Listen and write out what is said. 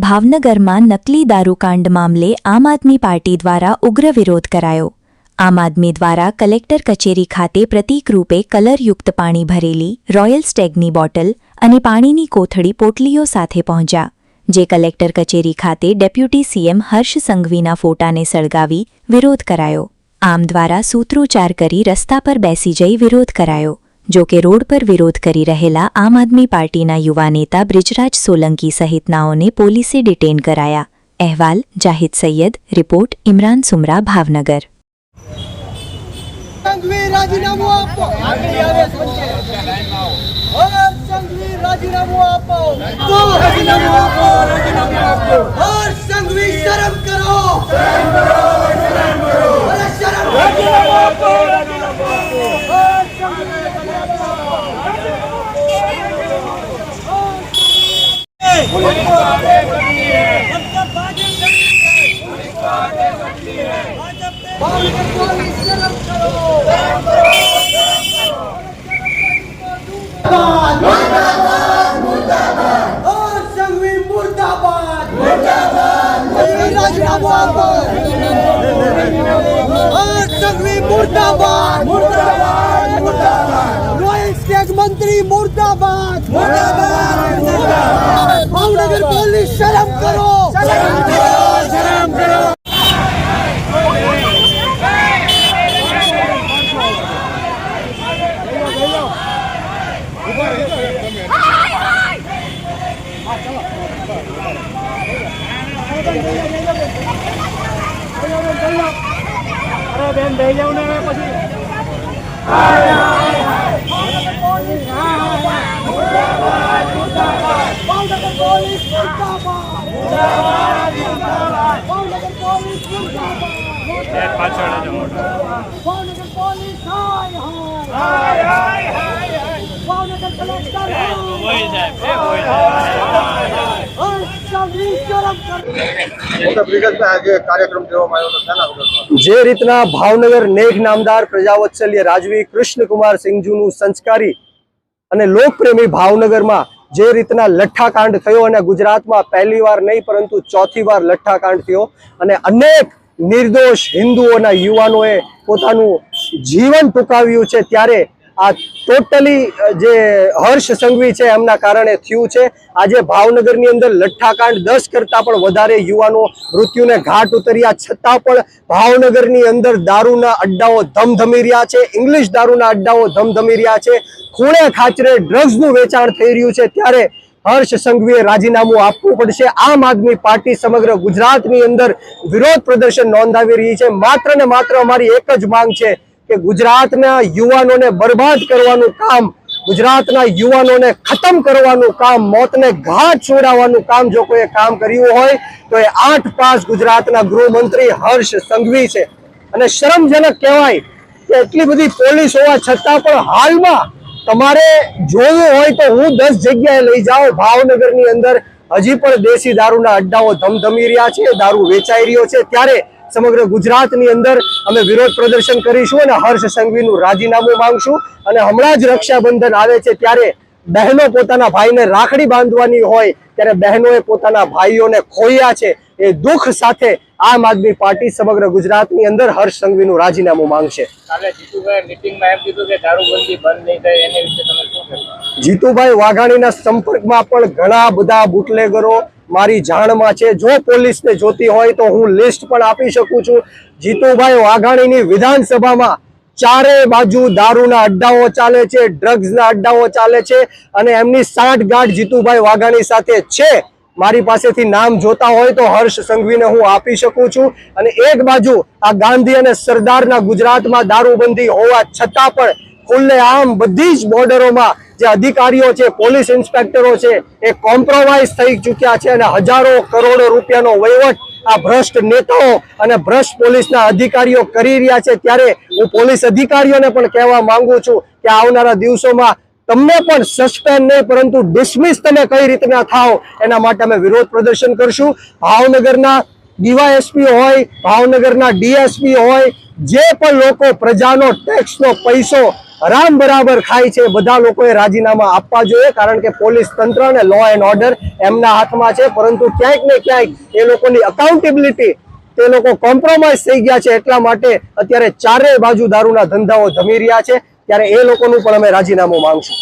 ભાવનગરમાં નકલી દારૂકાંડ મામલે આમ આદમી પાર્ટી દ્વારા ઉગ્ર વિરોધ કરાયો। આમ આદમી દ્વારા કલેક્ટર કચેરી ખાતે પ્રતીકરૂપે કલરયુક્ત પાણી ભરેલી રોયલ સ્ટેગની બોટલ અને પાણીની કોથળી પોટલીઓ સાથે પહોંચ્યા, જે કલેક્ટર કચેરી ખાતે ડેપ્યુટી સીએમ હર્ષ સંઘવીના ફોટાને સળગાવી વિરોધ કરાયો। આમ દ્વારા સૂત્રોચ્ચાર કરી રસ્તા પર બેસી જઈ વિરોધ કરાયો। જો કે રોડ પર વિરોધ કરી રહેલા આમ આદમી પાર્ટીના યુવા નેતા બ્રિજરાજ સોલંકી સહિતનાઓને પોલીસે ડિટેન કરાયા। અહેવાલ જાહિદ સૈયદ, રિપોર્ટ ઇમરાન સુમરા, ભાવનગર। मंत्री मुर्दाबाद, भावनगर पुलिस शर्म करो, शर्म करो, शर्म करो। अरे बेन दे जाओ ने પછી જે રીતના ભાવનગર નેઘ નામદાર પ્રજાવત્સલ્ય રાજવી કૃષ્ણકુમાર સિંહજીનું સંસ્કારી અને લોકપ્રેમી ભાવનગરમાં જે રીતના લઠ્ઠાકાંડ થયો અને ગુજરાતમાં પહેલી વાર નહીં પરંતુ ચોથી વાર લઠ્ઠાકાંડ થયો અને અનેક નિર્દોષ હિન્દુઓના યુવાનોએ પોતાનું જીવન ટૂંકાવ્યું છે, ત્યારે આ ટોટલી જે હર્ષ સંઘવી છે એમના કારણે થયું છે। આજે ભાવનગરની અંદર લઠ્ઠાકાંડ 10 કરતા પણ વધારે યુવાનો મૃત્યુને ઘાટ ઉતર્યા છતાં પણ ભાવનગરની અંદર દારૂના અડ્ડાઓ ધમધમી રહ્યા છે, ઇંગ્લિશ દારૂના અડ્ડાઓ ધમધમી રહ્યા છે, ખૂણે ખાચરે ડ્રગ્સનું વેચાણ થઈ રહ્યું છે। ત્યારે હર્ષ સંઘવીએ રાજીનામું આપવું પડશે। આમ આદમી પાર્ટી સમગ્ર ગુજરાતની અંદર વિરોધ પ્રદર્શન નોંધાવી રહી છે। માત્ર ને માત્ર અમારી એક જ માંગ છે કે ગુજરાતના યુવાનોને બરબાદ કરવાનું કામ, ગુજરાતના યુવાનોને ખતમ કરવાનું કામ, મોતને ઘાટ છોડાવવાનું કામ જો કોઈ કામ કર્યું હોય તો એ 8 પાસ ગુજરાતના ગૃહમંત્રી હર્ષ સંઘવી છે। અને શરમજનક કહેવાય કે એટલી બધી પોલીસ હોવા છતાં પણ હાલમાં તમારે જોવું હોય તો હું 10 જગ્યાએ લઈ જાઉં, ભાવનગરની અંદર હજી પણ દેશી દારૂના અડ્ડાઓ ધમધમી રહ્યા છે, દારૂ વેચાઈ રહ્યો છે। ત્યારે સમગ્ર ગુજરાતની અંદર અમે વિરોધ પ્રદર્શન કરીશું અને હર્ષ સંઘવીનું રાજીનામું માંગશું। અને હમણાં જ રક્ષાબંધન આવે છે, ત્યારે બહેનો પોતાના ભાઈને રાખડી બાંધવાની હોય ત્યારે બહેનોએ પોતાના ભાઈઓને ખોયા છે। એ દુઃખ સાથે આમ આદમી પાર્ટી સમગ્ર ગુજરાતની અંદર હર્ષ સંઘવીનું રાજીનામું માંગશે। જીતુભાઈ વાઘાણીના સંપર્કમાં પણ ઘણા બધા બુટલેગરો મારી જાણમાં છે। જો પોલીસને જોતી હોય તો હું લિસ્ટ પણ આપી શકું છું। જીતુભાઈ વાઘાણીની વિધાનસભામાં ચારે બાજુ દારૂના અડ્ડાઓ ચાલે છે, ડ્રગ્સના અડ્ડાઓ ચાલે છે અને એમની સાંઠગાંઠ જીતુભાઈ વાઘાણી સાથે છે। મારી પાસેથી નામ જોતા હોય તો હર્ષ સંઘવીને હું આપી શકું છું। અને એક બાજુ આ ગાંધી અને સરદારના ગુજરાતમાં દારૂબંધી હોવા છતાં પણ ખુલ્લેઆમ બધી જ બોર્ડરોમાં જે અધિકારીઓ છે, પોલીસ ઇન્સ્પેક્ટરો છે, એ કોમ્પ્રોમાઇઝ થઈ ચૂક્યા છે અને હજારો કરોડો રૂપિયાનો વહીવટ આ ભ્રષ્ટ નેતાઓ અને ભ્રષ્ટ પોલીસના અધિકારીઓ કરી રહ્યા છે। ત્યારે હું પોલીસ અધિકારીઓને પણ કહેવા માંગુ છું કે આવનારા દિવસોમાં તમને પણ સસ્પેન્ડ નહીં પરંતુ ડિસમિસ તમે કઈ રીતના થાઓ એના માટે અમે વિરોધ પ્રદર્શન કરશું। ભાવનગરના ડીવાયએસપી હોય, ભાવનગરના ડીએસપી હોય, જે પણ લોકો પ્રજાનો ટેક્સનો પૈસો હરામ બરાબર ખાય છે, બધા લોકોએ રાજીનામા આપવા જોઈએ, કારણ કે પોલીસ તંત્ર અને લો એન્ડ ઓર્ડર એમના હાથમાં છે, પરંતુ ક્યાંક ને ક્યાંક એ લોકોની અકાઉન્ટેબિલિટી તે લોકો કોમ્પ્રોમાઇઝ થઈ ગયા છે, એટલા માટે અત્યારે ચારે બાજુ દારૂના ધંધાઓ જમી રહ્યા છે, ત્યારે એ લોકોનું પણ અમે રાજીનામું માંગશું.